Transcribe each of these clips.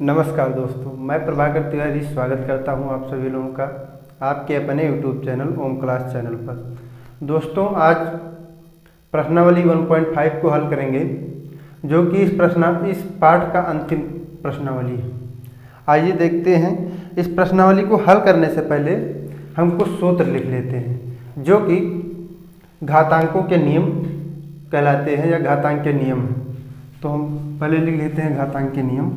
नमस्कार दोस्तों, मैं प्रभाकर तिवारी स्वागत करता हूं आप सभी लोगों का आपके अपने यूट्यूब चैनल ओम क्लास चैनल पर। दोस्तों, आज प्रश्नावली 1.5 को हल करेंगे, जो कि इस पाठ का अंतिम प्रश्नावली है। आइए देखते हैं। इस प्रश्नावली को हल करने से पहले हम कुछ सूत्र लिख लेते हैं, जो कि घातांकों के नियम कहलाते हैं या घातांक के नियम हैं। तो हम पहले लिख लेते हैं घातांक के नियम।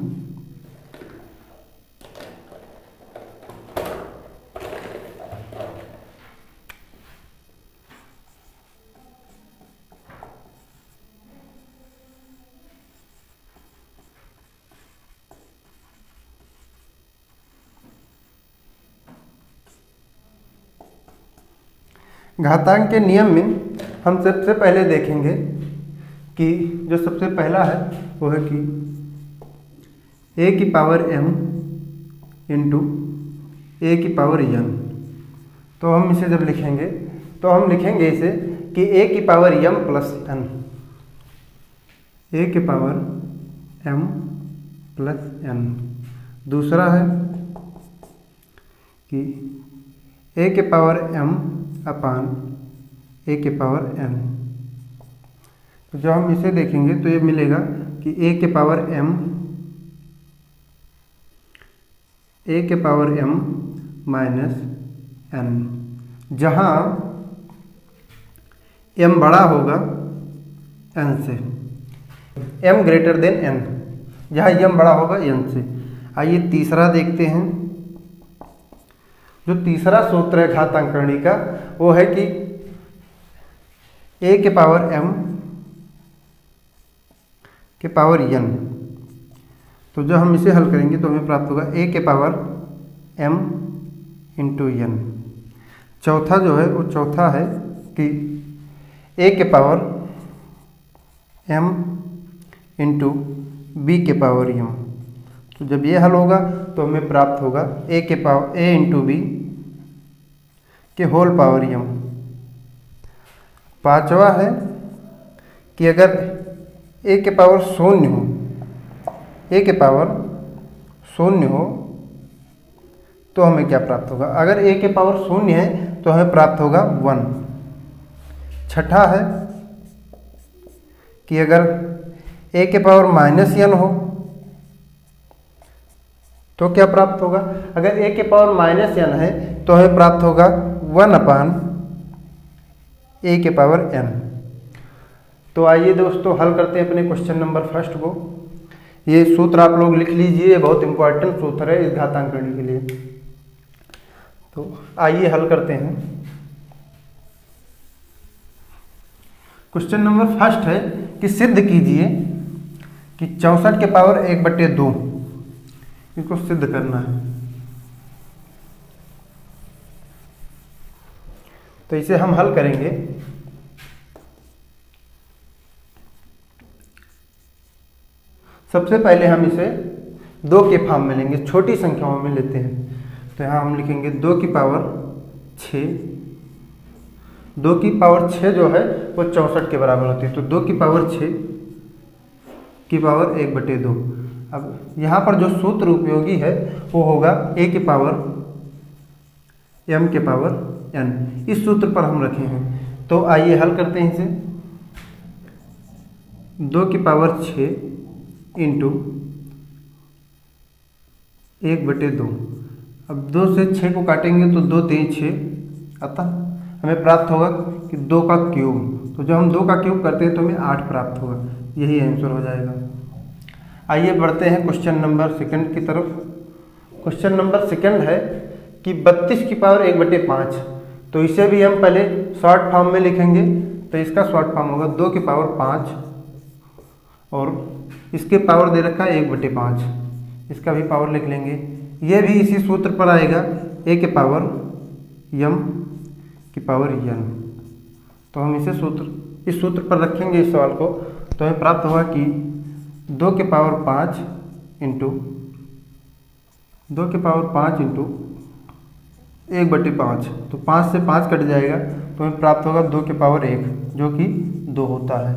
घातांक के नियम में हम सबसे पहले देखेंगे कि जो सबसे पहला है वो है कि a की पावर m इंटू a की पावर n। तो हम इसे जब लिखेंगे तो हम लिखेंगे इसे कि a की power m plus n, a की पावर m प्लस n। दूसरा है कि a के पावर m अपान a के पावर n। तो जब हम इसे देखेंगे तो ये मिलेगा कि a के पावर m माइनस n, जहाँ m बड़ा होगा n से, m ग्रेटर देन n, जहाँ m बड़ा होगा n से। आइए तीसरा देखते हैं। जो तीसरा सूत्र है घातांकरणी का वो है कि a के पावर m के पावर n। तो जब हम इसे हल करेंगे तो हमें प्राप्त होगा a के पावर m इंटू n। चौथा जो है वो चौथा है कि a के पावर m इंटू b के पावर m। तो जब ये हल होगा तो हमें प्राप्त होगा a के पावर a इंटू बी के होल पावर m। पांचवा है कि अगर a के पावर शून्य हो, a के पावर शून्य हो तो हमें क्या प्राप्त होगा। अगर a के पावर शून्य है तो हमें प्राप्त होगा 1। छठा है कि अगर a के पावर माइनस n हो तो क्या प्राप्त होगा। अगर a के पावर माइनस n है तो हमें प्राप्त होगा 1 अपान a के पावर n। तो आइए दोस्तों हल करते हैं अपने क्वेश्चन नंबर फर्स्ट को। ये सूत्र आप लोग लिख लीजिए, बहुत इंपॉर्टेंट सूत्र है इस घातांकरणी के लिए। तो आइए हल करते हैं। क्वेश्चन नंबर फर्स्ट है कि सिद्ध कीजिए कि 64 के पावर 1/2, इसको सिद्ध करना है। तो इसे हम हल करेंगे। सबसे पहले हम इसे 2 के फॉर्म में लेंगे, छोटी संख्याओं में लेते हैं। तो यहाँ हम लिखेंगे 2 की पावर 6। 2 की पावर 6 जो है वो 64 के बराबर होती है। तो 2 की पावर 6 की पावर 1/2। अब यहाँ पर जो सूत्र उपयोगी है वो होगा a के पावर m के पावर n। इस सूत्र पर हम रखे हैं। तो आइए हल करते हैं इसे। 2 की पावर 6 इंटू 1/2। अब 2 से 6 को काटेंगे तो 2 3 6, अतः हमें प्राप्त होगा कि 2 का क्यूब। तो जब हम 2 का क्यूब करते हैं तो हमें 8 प्राप्त होगा। यही आंसर हो जाएगा। आइए बढ़ते हैं क्वेश्चन नंबर सेकंड की तरफ। क्वेश्चन नंबर सेकंड है कि 32 की पावर 1/5। तो इसे भी हम पहले शॉर्ट फॉर्म में लिखेंगे। तो इसका शॉर्ट फॉर्म होगा 2 की पावर 5 और इसके पावर दे रखा है 1/5। इसका भी पावर लिख लेंगे। ये भी इसी सूत्र पर आएगा, a के पावर m की पावर n। तो हम इस सूत्र पर रखेंगे इस सवाल को। तो हमें प्राप्त होगा कि 2 के पावर 5 इंटू 1/5। तो 5 से 5 कट जाएगा तो हमें प्राप्त होगा 2 के पावर 1, जो कि 2 होता है।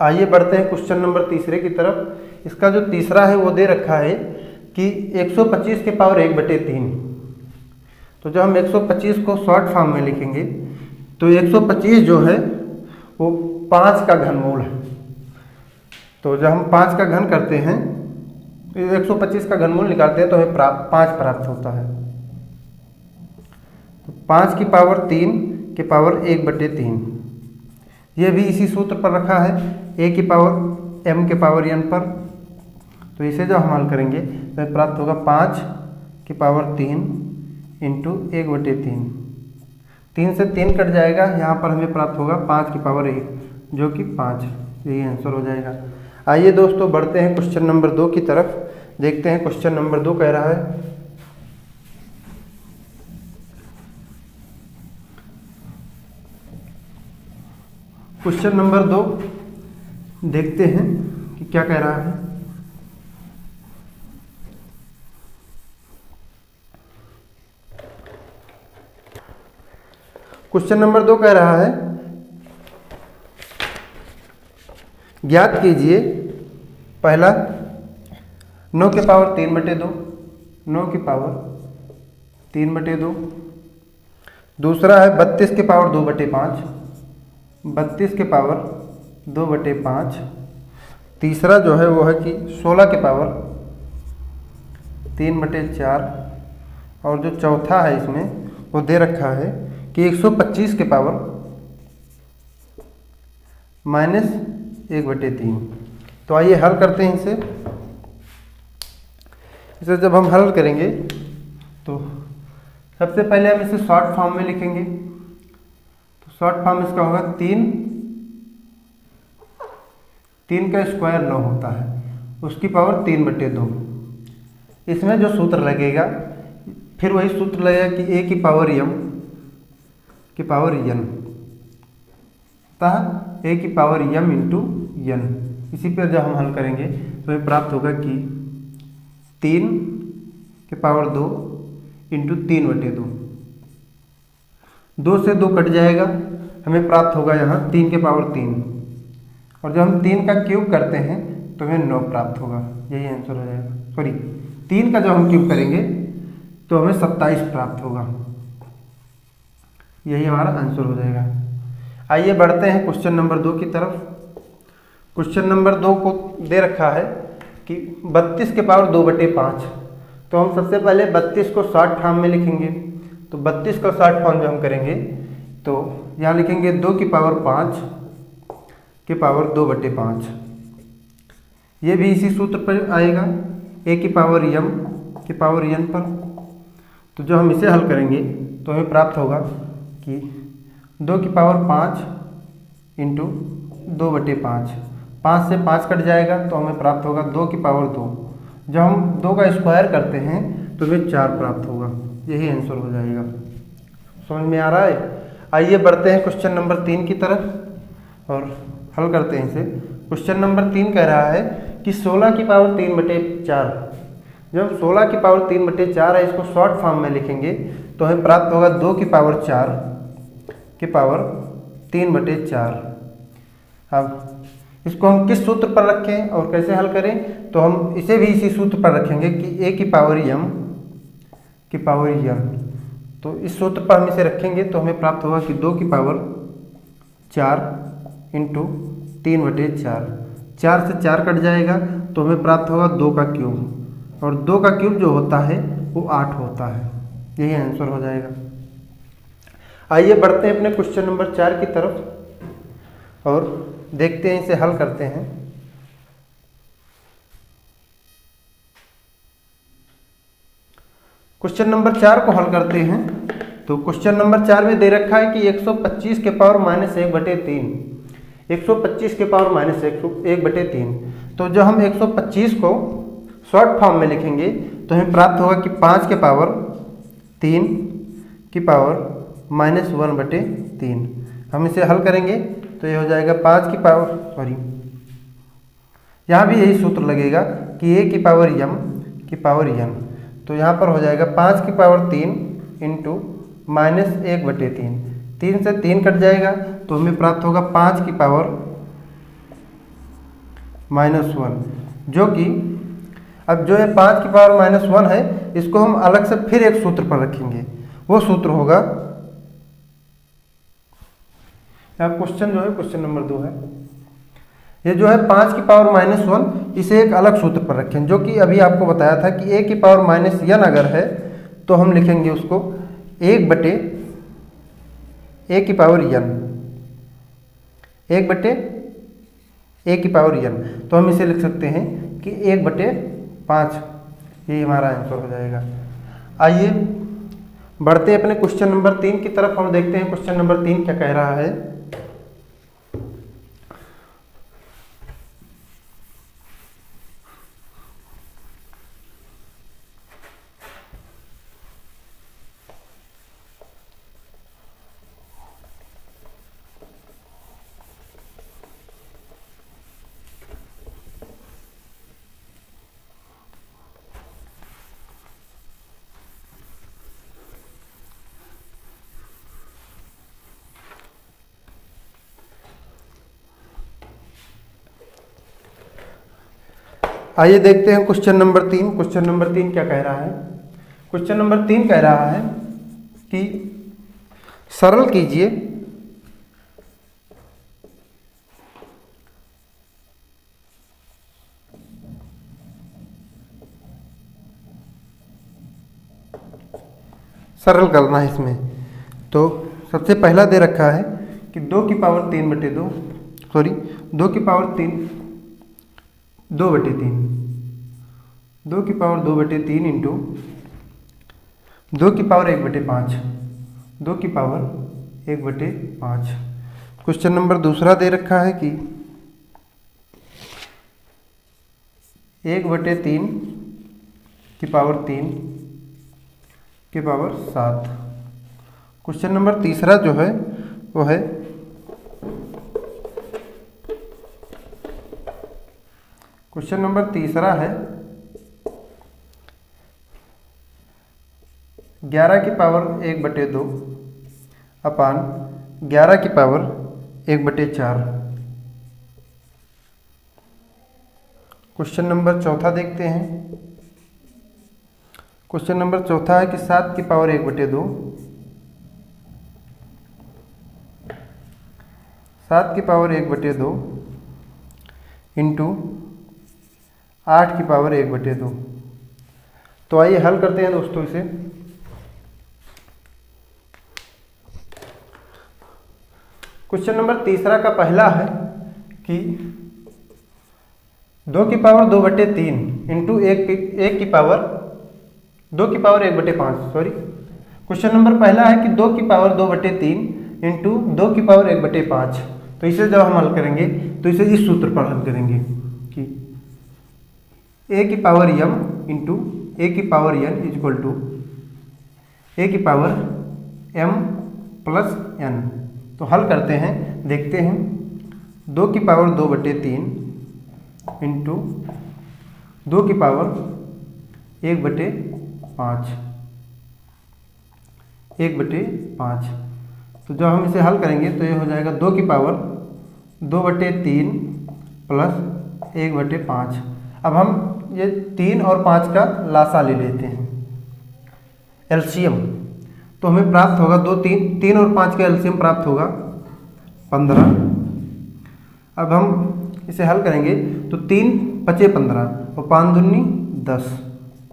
आइए बढ़ते हैं क्वेश्चन नंबर तीसरे की तरफ। इसका जो तीसरा है वो दे रखा है कि 125 के पावर 1/3। तो जब हम 125 को शॉर्ट फॉर्म में लिखेंगे तो 125 जो है वो 5 का घनमूल है। तो जब हम 5 का घन करते हैं, 125 का घनमूल निकालते हैं तो हमें 5 प्राप्त होता है। तो 5 की पावर 3 के पावर 1/3, यह भी इसी सूत्र पर रखा है, a की पावर m के पावर n पर। तो इसे जब हम हल करेंगे तो प्राप्त होगा 5 की पावर 3 इंटू 1/3। 3 से 3 कट जाएगा, यहाँ पर हमें प्राप्त होगा 5 की पावर 1 जो कि 5। यही आंसर हो जाएगा। आइए दोस्तों बढ़ते हैं क्वेश्चन नंबर 2 की तरफ। देखते हैं क्वेश्चन नंबर 2 कह रहा है क्वेश्चन नंबर 2 देखते हैं कि क्या कह रहा है। क्वेश्चन नंबर 2 कह रहा है ज्ञात कीजिए, पहला 9 के पावर 3/2, 9 की पावर 3/2। दूसरा है 32 के पावर 2/5, 32 के पावर 2/5। तीसरा जो है वो है कि 16 के पावर 3/4। और जो चौथा है इसमें वो दे रखा है कि 125 के पावर -1/3। तो आइए हल करते हैं इसे जब हम हल करेंगे तो सबसे पहले हम इसे शॉर्ट फॉर्म में लिखेंगे। तो शॉर्ट फॉर्म इसका होगा 3 का स्क्वायर 9 होता है, उसकी पावर 3/2। इसमें जो सूत्र लगेगा फिर वही सूत्र लगेगा कि a की पावर m की पावर n, अतः a की पावर m इंटू n। इसी पर जब हम हल करेंगे तो हमें प्राप्त होगा कि 3 के पावर 2 इंटू 3/2। 2 से 2 कट जाएगा, हमें प्राप्त होगा यहाँ 3 के पावर 3। और जब हम 3 का क्यूब करते हैं तो हमें 9 प्राप्त होगा। यही आंसर हो जाएगा। सॉरी, 3 का जब हम क्यूब करेंगे तो हमें 27 प्राप्त होगा। यही हमारा आंसर हो जाएगा। आइए बढ़ते हैं क्वेश्चन नंबर 2 की तरफ। क्वेश्चन नंबर 2 को दे रखा है कि 32 के पावर 2/5। तो हम सबसे पहले 32 को शॉर्ट फॉर्म में लिखेंगे। तो 32 का शॉर्ट फॉर्म जो हम करेंगे तो यहाँ लिखेंगे 2 की पावर 5 के पावर 2/5। ये भी इसी सूत्र पर आएगा, a की पावर m की पावर n पर। तो जो हम इसे हल करेंगे तो हमें प्राप्त होगा कि 2 की पावर 5 इंटू 2/5। 5 से 5 कट जाएगा तो हमें प्राप्त होगा 2 की पावर 2। जब हम 2 का स्क्वायर करते हैं तो हमें 4 प्राप्त होगा। यही आंसर हो जाएगा। समझ में आ रहा है? आइए बढ़ते हैं क्वेश्चन नंबर 3 की तरफ और हल करते हैं इसे। क्वेश्चन नंबर 3 कह रहा है कि 16 की पावर 3/4। जब 16 की पावर 3/4 है, इसको शॉर्ट फॉर्म में लिखेंगे तो हमें प्राप्त होगा 2 की पावर 4 की पावर 3/4। अब इसको हम किस सूत्र पर रखें और कैसे हल करें, तो हम इसे भी इसी सूत्र पर रखेंगे कि a की पावर m की पावर n। तो इस सूत्र पर हम इसे रखेंगे तो हमें प्राप्त होगा कि 2 की पावर 4 इंटू 3/4। 4 से 4 कट जाएगा तो हमें प्राप्त होगा 2 का क्यूब, और 2 का क्यूब जो होता है वो 8 होता है। यही आंसर हो जाएगा। आइए बढ़ते हैं अपने क्वेश्चन नंबर 4 की तरफ और देखते हैं, इसे हल करते हैं। क्वेश्चन नंबर 4 को हल करते हैं। तो क्वेश्चन नंबर 4 में दे रखा है कि 125 के पावर -1/3। 125 के पावर -1/3। तो जब हम 125 को शॉर्ट फॉर्म में लिखेंगे तो हमें प्राप्त होगा कि 5 के पावर 3 की पावर -1/3। हम इसे हल करेंगे तो ये हो जाएगा 5 की पावर, सॉरी, यहाँ भी यही सूत्र लगेगा कि a की पावर m की पावर n। तो यहाँ पर हो जाएगा 5 की पावर 3 इंटू -1/3। 3 से 3 कट जाएगा तो हमें प्राप्त होगा 5 की पावर -1, जो कि अब जो है 5 की पावर -1 है, इसको हम अलग से फिर एक सूत्र पर रखेंगे। वो सूत्र होगा, अब क्वेश्चन जो है क्वेश्चन नंबर 2 है, ये जो है 5 की पावर -1, इसे एक अलग सूत्र पर रखें, जो कि अभी आपको बताया था कि a की पावर -n अगर है तो हम लिखेंगे उसको 1 बटे a की पावर n, 1 बटे a की पावर n, तो हम इसे लिख सकते हैं कि 1 बटे 5, ये हमारा आंसर हो जाएगा। आइए बढ़ते अपने क्वेश्चन नंबर 3 की तरफ और देखते हैं क्वेश्चन नंबर 3 क्या कह रहा है। आइए देखते हैं क्वेश्चन नंबर 3। क्वेश्चन नंबर 3 क्या कह रहा है। क्वेश्चन नंबर 3 कह रहा है कि सरल कीजिए सरल करना है इसमें। तो सबसे पहला दे रखा है कि 2 की पावर 3 बटे 2, सॉरी 2 की पावर 3 2 बटे 3, 2 की पावर 2 बटे 3 इंटू 2 की पावर 1 बटे 5, 2 की पावर 1 बटे 5। क्वेश्चन नंबर दूसरा दे रखा है कि 1 बटे 3 की पावर 3 की पावर 7। क्वेश्चन नंबर तीसरा जो है वो है क्वेश्चन नंबर तीसरा है 11 की पावर 1 बटे 2 अपान 11 की पावर 1 बटे 4। क्वेश्चन नंबर चौथा देखते हैं। क्वेश्चन नंबर चौथा है कि 7 की पावर 1 बटे 2, 7 की पावर 1 बटे 2 इंटू 8 की पावर 1 बटे 2। तो आइए हल करते हैं दोस्तों इसे। क्वेश्चन नंबर तीसरा का पहला है कि 2 की पावर 2 बटे 3 इंटू 1 की पावर 2 की पावर 1 बटे 5, सॉरी क्वेश्चन नंबर पहला है कि 2 की पावर 2 बटे 3 इंटू 2 की पावर 1 बटे 5। तो इसे जब हम हल करेंगे तो इसे इस सूत्र पर हल करेंगे कि a की पावर m इंटू a की power n is equal to a की पावर m प्लस n। तो हल करते हैं, देखते हैं। 2 की पावर 2 बटे 3 इंटू 2 की पावर 1 बटे 5, 1 बटे 5। तो जब हम इसे हल करेंगे तो ये हो जाएगा 2 की पावर 2 बटे 3 प्लस 1 बटे 5। अब हम ये 3 और 5 का लासा ले लेते हैं, एलसीएम। तो हमें प्राप्त होगा 3 और 5 का एलसीएम प्राप्त होगा 15। अब हम इसे हल करेंगे तो 3 बचे 15 और 5 दूनी 10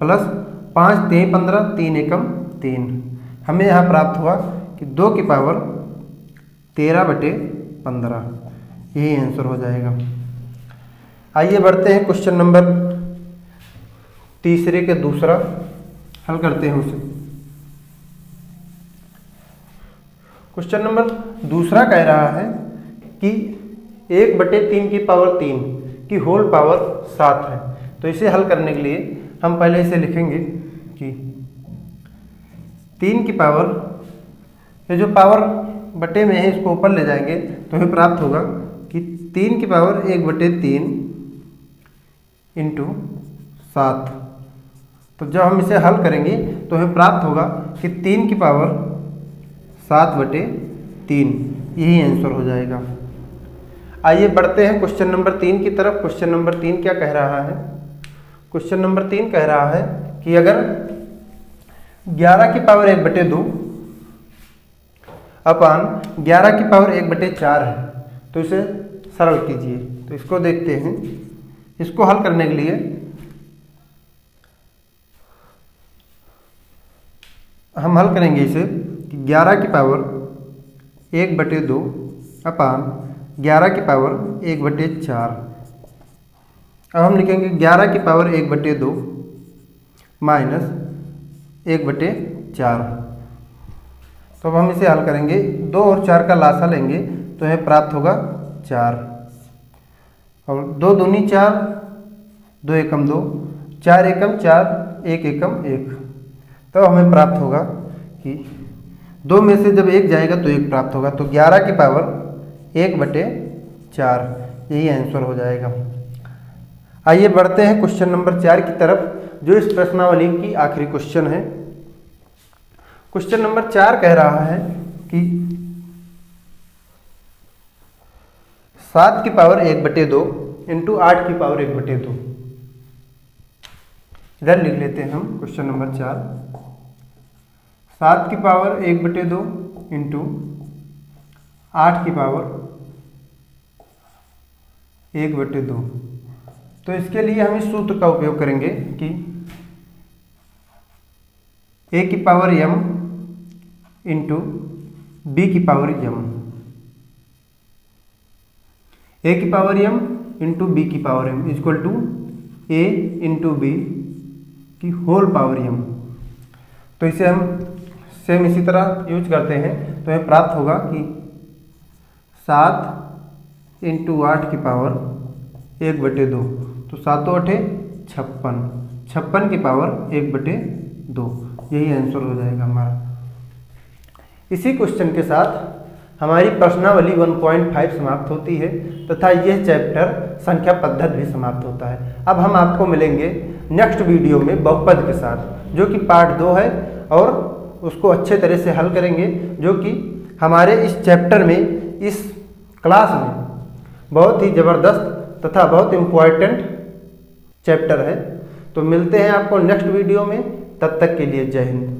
प्लस 5 3 15, 3 एकम 3। हमें यहाँ प्राप्त हुआ कि 2 की पावर 13 बटे 15, यही आंसर हो जाएगा। आइए बढ़ते हैं क्वेश्चन नंबर तीसरे के दूसरा हल करते हैं उसे। क्वेश्चन नंबर दूसरा कह रहा है कि 1 बटे 3 की पावर 3 की होल पावर 7 है। तो इसे हल करने के लिए हम पहले इसे लिखेंगे कि 3 की पावर, ये जो पावर बटे में है इसको ऊपर ले जाएंगे तो हमें प्राप्त होगा कि 3 की पावर 1 बटे 3 इंटू 7। तो जब हम इसे हल करेंगे तो हमें प्राप्त होगा कि 3 की पावर 7 बटे 3, यही आंसर हो जाएगा। आइए बढ़ते हैं क्वेश्चन नंबर 3 की तरफ। क्वेश्चन नंबर 3 क्या कह रहा है? क्वेश्चन नंबर 3 कह रहा है कि अगर 11 की पावर 1/2 अपान 11 की पावर 1/4 है तो इसे सरल कीजिए। तो इसको देखते हैं। इसको हल करने के लिए हम हल करेंगे इसे कि 11 की पावर 1/2 अपान 11 की पावर 1/4। अब हम लिखेंगे 11 की पावर 1/2 माइनस 1/4। तो अब हम इसे हल करेंगे, 2 और 4 का लासा लेंगे तो हमें प्राप्त होगा 4 और 2 दूनी 4, 2 एकम 2, 4 एकम 4, 1 एकम 1। तो हमें प्राप्त होगा कि 2 में से जब 1 जाएगा तो 1 प्राप्त होगा। तो 11 की पावर 1/4 यही आंसर हो जाएगा। आइए बढ़ते हैं क्वेश्चन नंबर 4 की तरफ, जो इस प्रश्नावली की आखिरी क्वेश्चन है। क्वेश्चन नंबर 4 कह रहा है कि 7 की पावर 1/2 इंटू 8 की पावर 1/2। इधर लिख लेते हैं हम क्वेश्चन नंबर 4। 7 की पावर 1/2 इंटू 8 की पावर 1/2। तो इसके लिए हम इस सूत्र का उपयोग करेंगे कि a की पावर m इंटू b की पावर m, a की पावर m इंटू b की power m equal to a into b की होल पावर m। तो इसे हम सेम इसी तरह यूज करते हैं तो हमें प्राप्त होगा कि 7 इंटू 8 की पावर 1/2। तो 7 8 56, 56 की पावर 1/2 यही आंसर हो जाएगा हमारा। इसी क्वेश्चन के साथ हमारी प्रश्नावली 1.5 समाप्त होती है तथा यह चैप्टर संख्या पद्धति भी समाप्त होता है। अब हम आपको मिलेंगे नेक्स्ट वीडियो में बहुपद के साथ, जो कि पार्ट 2 है और उसको अच्छे तरह से हल करेंगे, जो कि हमारे इस चैप्टर में, इस क्लास में बहुत ही ज़बरदस्त तथा बहुत इम्पोर्टेंट चैप्टर है। तो मिलते हैं आपको नेक्स्ट वीडियो में, तब तक के लिए जय हिंद।